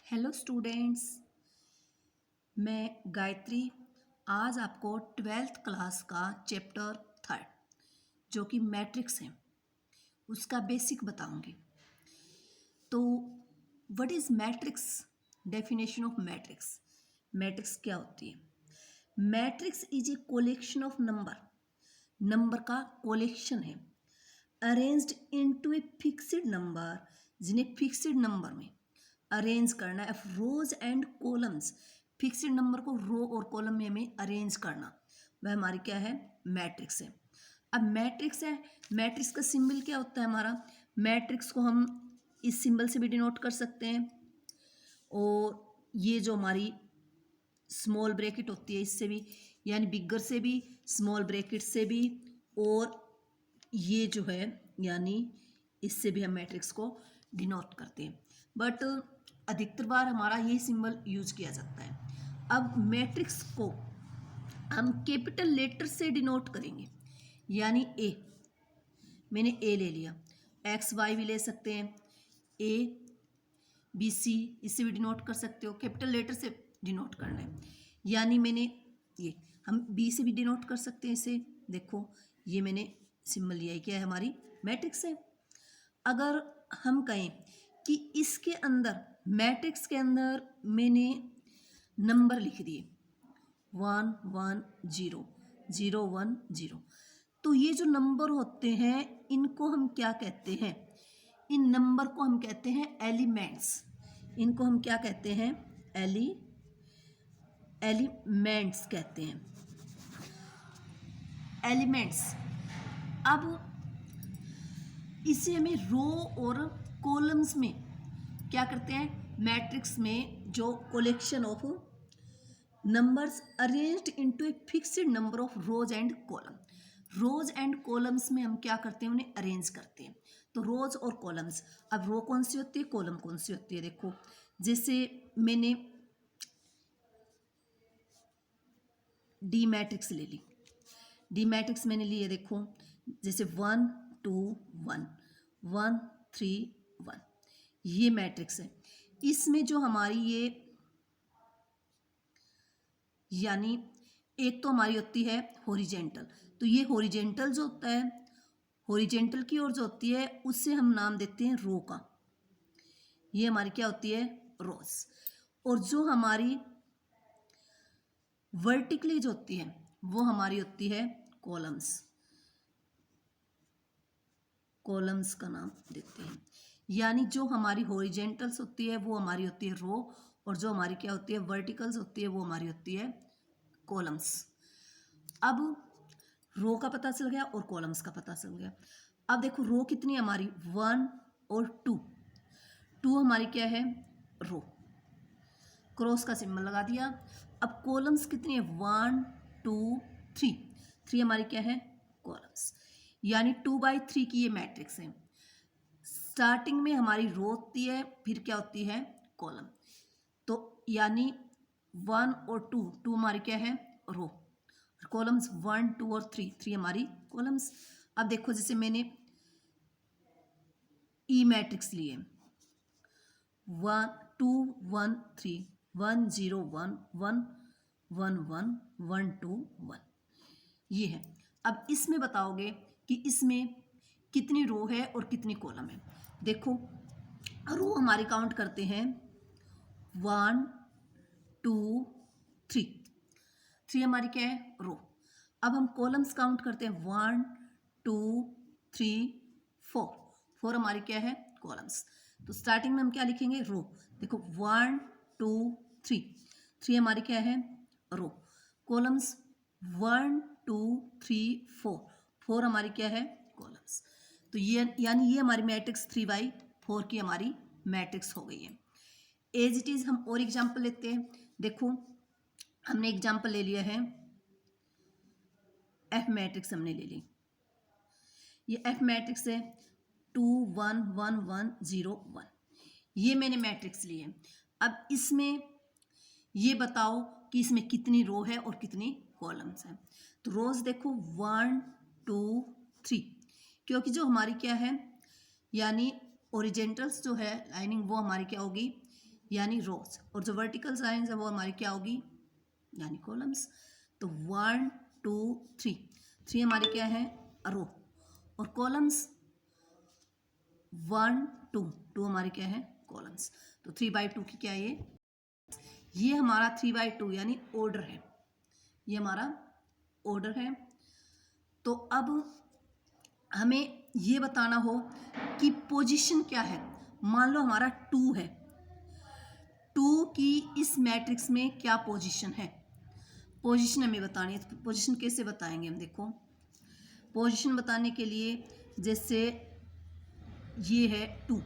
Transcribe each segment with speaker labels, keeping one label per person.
Speaker 1: Hello students, मैं गायत्री आज आपको ट्वेल्थ क्लास का चैप्टर 3 जो कि मैट्रिक्स है उसका बेसिक बताऊंगी। तो what is matrix? Definition of matrix. Matrix क्या होती है? Matrix is a collection of number का कलेक्शन है arranged into a fixed number, जिन्हें फिक्स्ड नंबर में अरेंज करना है। रोज एंड कॉलम्स, फिक्स्ड नंबर को रो और कॉलम में हमें अरेंज करना, वह हमारी क्या है? मैट्रिक्स है। अब मैट्रिक्स है, मैट्रिक्स का सिंबल क्या होता है हमारा? मैट्रिक्स को हम इस सिंबल से भी डिनोट कर सकते हैं, और ये जो हमारी स्मॉल ब्रैकेट होती है इससे भी, यानी बिगर से भी, स्मॉल ब्रैकेट से भी, और ये जो है यानी इससे भी हम मैट्रिक्स को डिनोट करते हैं। बट अधिकतर बार हमारा ये सिंबल यूज किया जाता है। अब मैट्रिक्स को हम कैपिटल लेटर से डिनोट करेंगे, यानी ए, मैंने ए ले लिया, एक्स वाई भी ले सकते हैं, ए बी सी, इससे भी डिनोट कर सकते हो, कैपिटल लेटर से डिनोट करना है। यानी मैंने ये, हम बी से भी डिनोट कर सकते हैं इसे, देखो ये मैंने सिंबल लिया है, क्या है? हमारी मैट्रिक्स है। अगर हम कहें कि इसके अंदर, मैट्रिक्स के अंदर मैंने नंबर लिख दिए 1 1 0 0 1 0, तो ये जो नंबर होते हैं इनको हम क्या कहते हैं? इन नंबर को हम कहते हैं एलिमेंट्स। इनको हम क्या कहते हैं? एलिमेंट्स कहते हैं, एलिमेंट्स। अब इसे हमें रो और कॉलम्स में क्या करते हैं? मैट्रिक्स में जो collection of numbers arranged into a fixed number of rows and column, rows and columns में हम क्या करते हैं? उन्हें अरेंज करते हैं। तो रोज और कॉलम्स, अब रो कौन सी होती है, कॉलम कौन सी होती है? देखो, जैसे मैंने डी मैट्रिक्स ले ली, डी मैट्रिक्स मैंने ली है, देखो जैसे 1 2 1 1 3 1, ये मैट्रिक्स है। इसमें जो हमारी ये, यानी एक तो हमारी होती है हॉरिजेंटल, तो ये हॉरिजेंटल जो होता है, हॉरिजेंटल की ओर जो होती है उससे हम नाम देते हैं रो का, ये हमारी क्या होती है? रोज। और जो हमारी वर्टिकली जो होती है वो हमारी होती है कॉलम्स, कॉलम्स का नाम देते हैं। यानी जो हमारी हॉरिजेंटल्स होती है वो हमारी होती है रो, और जो हमारी क्या होती है? वर्टिकल्स होती है वो हमारी होती है कॉलम्स। अब रो का पता चल गया और कॉलम्स का पता चल गया। अब देखो रो कितनी हमारी? 1 और 2, 2 हमारी क्या है? रो, क्रॉस का सिंबल लगा दिया। अब कॉलम्स कितनी है? 1 2 3, 3 हमारी क्या है? कॉलम्स। यानी 2/3 की ये मैट्रिक्स है। स्टार्टिंग में हमारी रो होती है, फिर क्या होती है? कॉलम। तो यानी 1 और 2, 2 हमारी क्या है? रो, कॉलम्स 1 2 और 3, 3 हमारी कॉलम्स। अब देखो जैसे मैंने ई मैट्रिक्स लिए, 1 2 1 3 1 0 1 1 1 1 1 2 1, ये है। अब इसमें बताओगे कि इसमें कितनी रो है और कितनी कॉलम है। देखो रो हमारी काउंट करते हैं 1 2 3, 3 हमारी क्या है? रो। अब हम कॉलम्स काउंट करते हैं 1 2 3 4, 4 हमारी क्या है? कॉलम्स। तो स्टार्टिंग में हम क्या लिखेंगे? रो। देखो 1 2 3, 3 हमारी क्या है? रो। कॉलम्स 1 2 3 4, 4 हमारी क्या है? कॉलम्स। तो ये यानी ये हमारी मैट्रिक्स 3/4 की हमारी मैट्रिक्स हो गई है। एज इट इज हम और एग्जाम्पल लेते हैं। देखो हमने एग्जाम्पल ले लिया है, एफ मैट्रिक्स हमने ले ली, ये एफ मैट्रिक्स है 2 1 1 1 0 1, ये मैंने मैट्रिक्स ली है। अब इसमें ये बताओ कि इसमें कितनी रो है और कितनी कॉलम्स हैं। तो रोज देखो 1 2 3, क्योंकि जो हमारी क्या है, यानी ओरिजेंटल्स जो है लाइनिंग वो हमारी क्या होगी? यानी रोज, और जो वर्टिकल लाइंस है वो हमारी क्या होगी, यानी कॉलम्स। तो 1 2 3, 3 हमारी क्या है, रो, और कॉलम्स 1 2, 2 हमारी क्या है, कॉलम्स। तो 3/2 की क्या है, ये हमारा 3/2 यानी ऑर्डर है, ये हमारा ऑर्डर है। तो अब हमें ये बताना हो कि पोजीशन क्या है। मान लो हमारा 2 है, 2 की इस मैट्रिक्स में क्या पोजीशन है, पोजीशन हमें बतानी है। तो पोजीशन कैसे बताएंगे हम, देखो पोजीशन बताने के लिए जैसे ये है 2,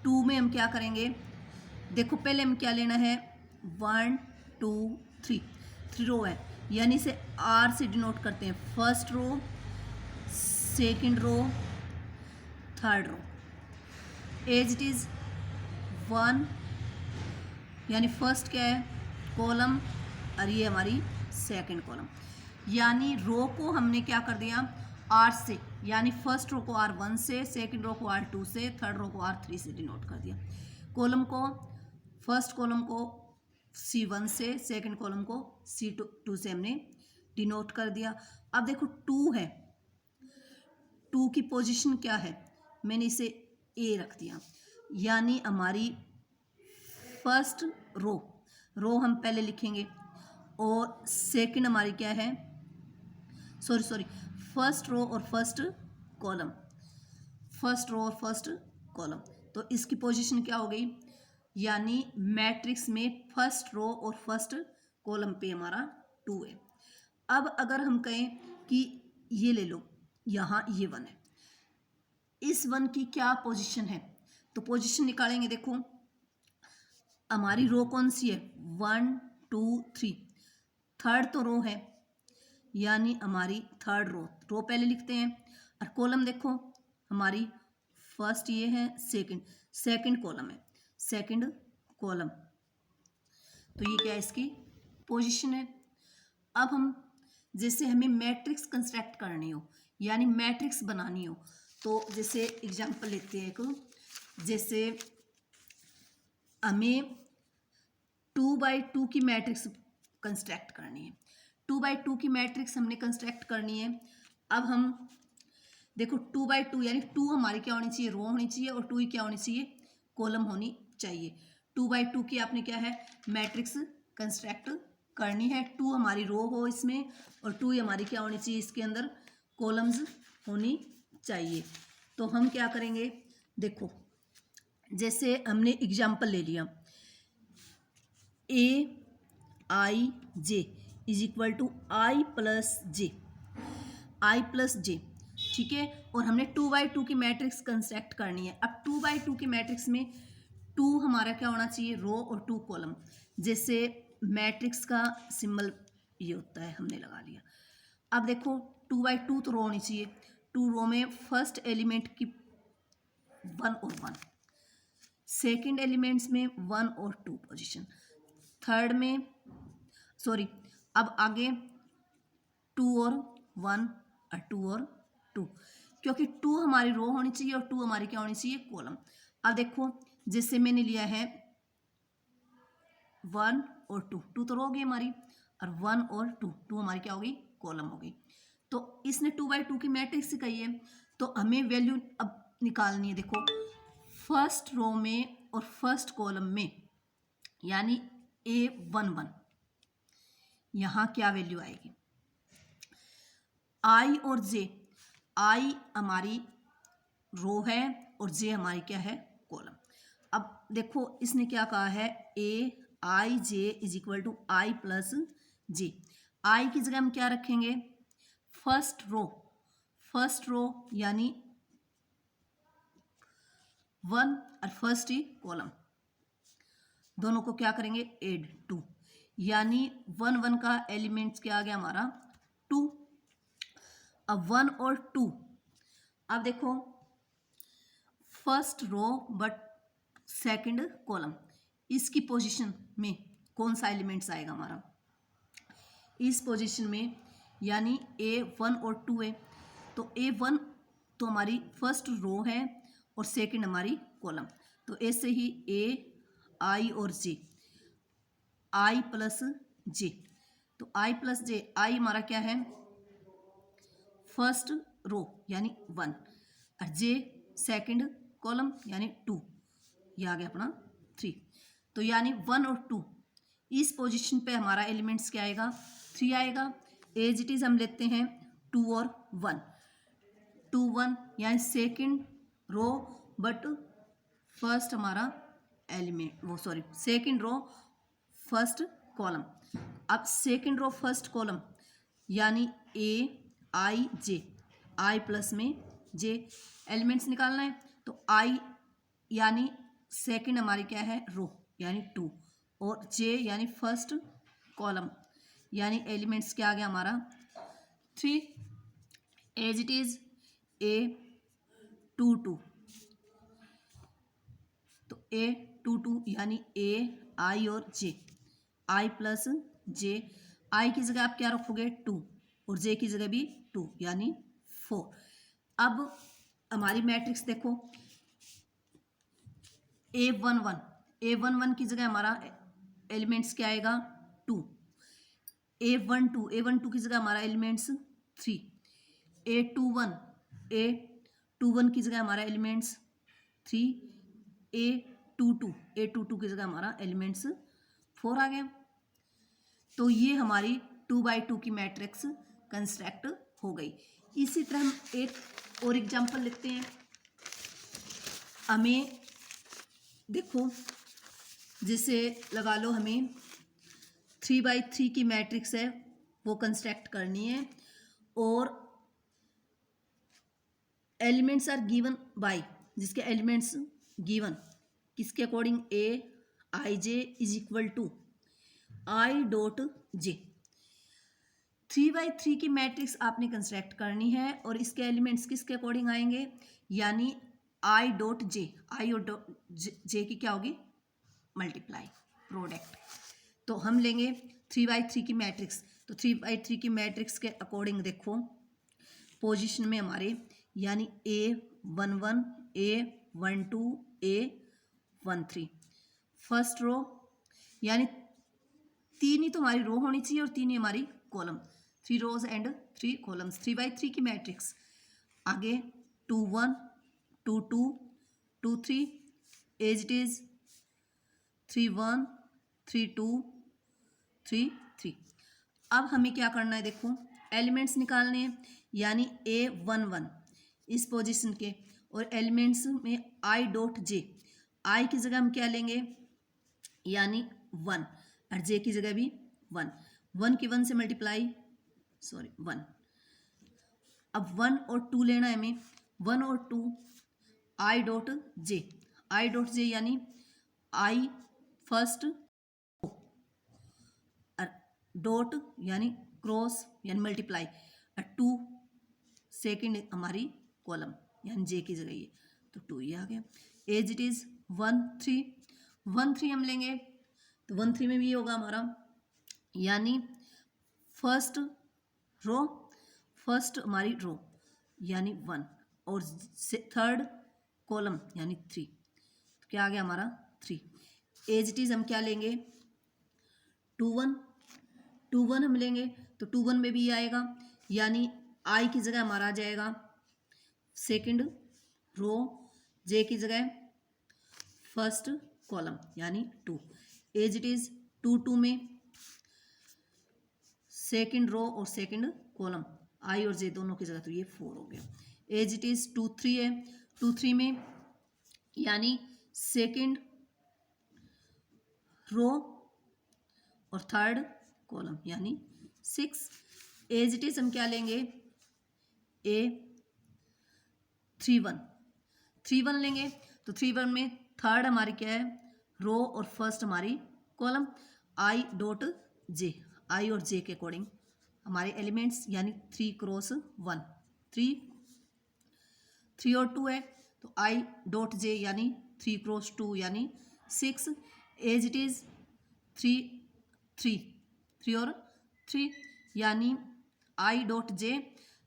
Speaker 1: 2 में हम क्या करेंगे, देखो पहले हम क्या लेना है, 1 2 3, 3 रो है, यानी इसे आर से डिनोट करते हैं, first row, second row, third row. As it is 1, यानी फर्स्ट क्या है, कॉलम, और ये हमारी सेकंड कॉलम। यानी रो को हमने क्या कर दिया, आर से, यानी फर्स्ट रो को R1 से, सेकंड रो को R2 से, थर्ड रो को R3 से डिनोट कर दिया। कॉलम को, फर्स्ट कॉलम को C1 से, सेकंड कॉलम को C2 से हमने डिनोट कर दिया। अब देखो 2 है, 2 की पोजीशन क्या है, मैंने इसे A रख दिया, यानी हमारी फर्स्ट रो, रो हम पहले लिखेंगे, और सेकंड हमारी क्या है, सॉरी फर्स्ट रो और फर्स्ट कॉलम, फर्स्ट रो और फर्स्ट कॉलम। तो इसकी पोजीशन क्या हो गई, यानी मैट्रिक्स में फर्स्ट रो और फर्स्ट कॉलम पे हमारा 2 है। अब अगर हम कहें कि ये ले लो, यहाँ ये 1 है, इस 1 की क्या पोजीशन है, तो पोजीशन निकालेंगे। देखो हमारी रो कौन सी है, 1 2 3, थर्ड तो रो है, यानी हमारी थर्ड रो, रो पहले लिखते हैं, और कॉलम देखो हमारी फर्स्ट ये है, सेकंड कॉलम है, सेकंड कॉलम। तो ये क्या है, इसकी पोजीशन है। अब हम जैसे हमें मैट्रिक्स कंस्ट्रक्ट करनी हो, यानी मैट्रिक्स बनानी हो, तो जैसे एग्जांपल लेते हैं एक, जैसे हमें 2/2 की मैट्रिक्स कंस्ट्रक्ट करनी है, 2/2 की मैट्रिक्स हमने कंस्ट्रक्ट करनी है। अब हम देखो 2/2 यानी 2 हमारी क्या होनी चाहिए, रो होनी चाहिए, और 2 ही क्या होनी चाहिए, कॉलम होनी चाहिए। 2/2 की आपने क्या है, मैट्रिक्स कंस्ट्रक्ट करनी है, 2 हमारी रो हो इसमें, और 2 ही हमारी क्या होनी चाहिए, इसके अंदर कॉलम्स होनी चाहिए। तो हम क्या करेंगे, देखो जैसे हमने एग्जाम्पल ले लिया, AIJ is equal to I plus J, I plus J, ठीक है। और हमने 2/2 की मैट्रिक्स कंस्ट्रक्ट करनी है। अब 2/2 की मैट्रिक्स में 2 हमारा क्या होना चाहिए, रो, और 2 कॉलम। जैसे मैट्रिक्स का सिंबल ये होता है, हमने लगा लिया। अब देखो 2/2 तो रो होनी चाहिए, 2 रो में फर्स्ट एलिमेंट की 1 और 1, सेकेंड एलिमेंट्स में 1 और 2 पोजिशन, थर्ड में सॉरी, अब आगे 2 और 1 और 2 और 2, क्योंकि 2 हमारी रो होनी चाहिए और 2 हमारी क्या होनी चाहिए, कॉलम। अब देखो जैसे मैंने लिया है 1 और 2, 2 तो रो होगी हमारी, और 1 और 2, 2 हमारी क्या होगी, कॉलम होगी। तो इसने 2/2 की मैट्रिक्स कही है, तो हमें वैल्यू अब निकालनी है। देखो फर्स्ट रो में और फर्स्ट कॉलम में, यानी A11, यहाँ क्या वैल्यू आएगी, I और J, I हमारी रो है और J हमारी क्या है, कॉलम। अब देखो इसने क्या कहा है, AIJ is equal to I plus J. I की जगह हम क्या रखेंगे, फर्स्ट रो यानी 1 और फर्स्ट ही कॉलम, दोनों को क्या करेंगे, एड 2, यानी 1 1 का एलिमेंट्स क्या आ गया हमारा, 2। अब 1 और 2, अब देखो first row but second column, इसकी पोजीशन में कौन सा एलिमेंट्स आएगा हमारा, इस पोजीशन में, यानी A1 और 2 है, तो A1 तो हमारी फर्स्ट रो है और सेकंड हमारी कॉलम, तो ऐसे ही आई और जे, आई प्लस जे। तो आई प्लस जे, आई हमारा क्या है फर्स्ट रो यानी 1 और जे सेकंड कॉलम यानी 2, ये आ गया अपना 3। तो यानी 1 और 2 इस पोजीशन पे हमारा एलिमेंट्स क्या आएगा 3 आएगा। एज इट इज हम लेते हैं 2 और 1, 2 1 यानी सेकंड रो बट फर्स्ट हमारा एलिमेंट वो sorry second row first column. अब सेकंड रो फर्स्ट कॉलम यानी A I J, I plus में जे एलिमेंट्स निकालना है। तो आई यानी सेकंड हमारी क्या है रो यानी 2 और जे यानी फर्स्ट कॉलम यानी एलिमेंट्स क्या आ गया हमारा 3। एज इट इज ए 2 2, तो ए 2 2 यानी ए आई और जे, आई प्लस जे, आई की जगह आप क्या रखोगे 2 और जे की जगह भी 2 यानी 4। अब हमारी मैट्रिक्स देखो A11, A11 की जगह हमारा एलिमेंट्स क्या आएगा 2, A12 की जगह हमारा एलिमेंट्स 3, A21, A21 की जगह हमारा एलिमेंट्स 3, A22 की जगह हमारा एलिमेंट्स 4 आ गया। तो ये हमारी 2x2 की मैट्रिक्स कंस्ट्रक्ट हो गई। इसी तरह हम एक और एग्जांपल लिखते हैं। हमें देखो जैसे लगा लो हमें 3x3 की मैट्रिक्स है वो कंस्ट्रक्ट करनी है और एलिमेंट्स आर गिवन बाय, जिसके एलिमेंट्स गिवन किसके according A I J is equal to I dot J. 3x3 की मैट्रिक्स आपने कंस्ट्रक्ट करनी है और इसके एलिमेंट्स किसके अकॉर्डिंग आएंगे यानी आई डॉट जे, आई और डॉट जे की क्या होगी मल्टीप्लाई प्रोडक्ट। तो हम लेंगे 3x3 की मैट्रिक्स। तो 3x3 की मैट्रिक्स के अकॉर्डिंग देखो पोजीशन में हमारे यानी A11 A12 A13 first row यानी 3 ही तो हमारी रो होनी चाहिए और 3 ही हमारी column, 3 rose and 3 columns 3x3 की मैट्रिक्स। आगे 2 1 2 2 2 3 एज इट इज 3 1 3 2 3 3। अब हमें क्या करना है देखो एलिमेंट्स निकालने हैं यानी A11 इस पोजीशन के और एलिमेंट्स में आई डॉट जे, आई की जगह हम क्या लेंगे यानी 1 और जे की जगह भी 1, 1 की 1 से मल्टीप्लाई 1। अब 1 और 2 लेना है हमें, 1 और 2 आई डॉट जे, आई डॉट जे यानी आई फर्स्ट डॉट यानी क्रॉस यानी मल्टीप्लाई और 2 सेकेंड हमारी कॉलम यानी जे की जगह ये, तो 2 ये आ गया। एज इट इज 1 3, 1 3 हम लेंगे तो 1 3 में भी ये होगा हमारा यानी फर्स्ट रो फर्स्ट हमारी रो यानी 1 और थर्ड कॉलम यानी 3, तो क्या आ गया हमारा 3। एज इट इज हम क्या लेंगे 2 1, 2 1 हम लेंगे तो 2 1 में भी ये आएगा यानी आई की जगह हमारा आ जाएगा सेकंड रो, जे की जगह फर्स्ट कॉलम यानी 2। एज इट इज 2 2 में सेकंड रो और सेकंड कॉलम आई और जे दोनों की जगह, तो ये 4 हो गया। एज इट इज 2 3 है, 2 3 में यानी सेकंड रो और थर्ड कॉलम यानी 6। एज इट इज हम क्या लेंगे A 3 1, 3 1 लेंगे तो 3 1 में थर्ड हमारी क्या है रो और फर्स्ट हमारी कॉलम आई डॉट जे, आई और जे के अकॉर्डिंग हमारे एलिमेंट्स यानी 3 क्रॉस 1, 3 और 2 है तो आई डॉट जे यानी 3 क्रॉस 2 यानी 6। एज इट इज 3 और 3 यानी आई डॉट जे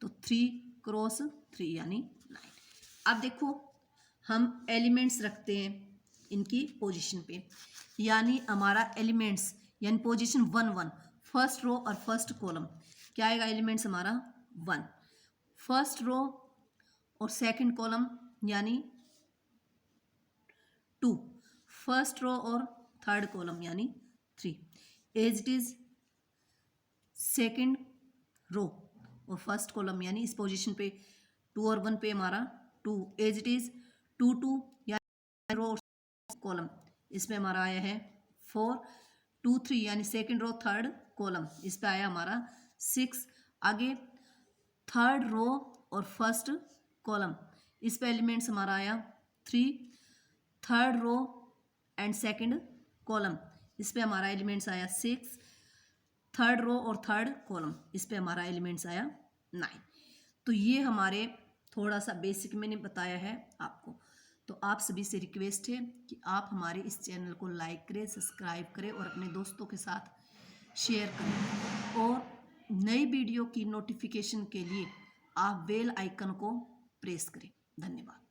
Speaker 1: तो 3 क्रॉस 3 यानी 9। अब देखो हम एलिमेंट्स रखते हैं इनकी पोजीशन पे, यानी हमारा एलिमेंट्स यानी पोजीशन 1 1 फर्स्ट रो और फर्स्ट कॉलम क्या आएगा, एलिमेंट्स हमारा 1, फर्स्ट रो और सेकंड कॉलम यानी 2, फर्स्ट रो और थर्ड कॉलम यानी 3, as it is second row और फर्स्ट कॉलम यानी इस पोजीशन पे 2 और 1 पे हमारा 2, एज इट इज 2 2 यानी रो कॉलम इसमें हमारा आया है 4, 2 3 यानी सेकंड रो थर्ड कॉलम इस पे आया हमारा 6, आगे थर्ड रो और फर्स्ट कॉलम इस पे एलिमेंट्स हमारा आया 3, third row and second column इस पे हमारा एलिमेंट्स आया 6, थर्ड रो और थर्ड कॉलम इस पे हमारा एलिमेंट्स आया 9। तो ये हमारे थोड़ा सा बेसिक मैंने बताया है आपको। तो आप सभी से रिक्वेस्ट है कि आप हमारे इस चैनल को लाइक करें, सब्सक्राइब करें और अपने दोस्तों के साथ शेयर करें, और नई वीडियो की नोटिफिकेशन के लिए आप बेल आइकन को प्रेस करें। धन्यवाद।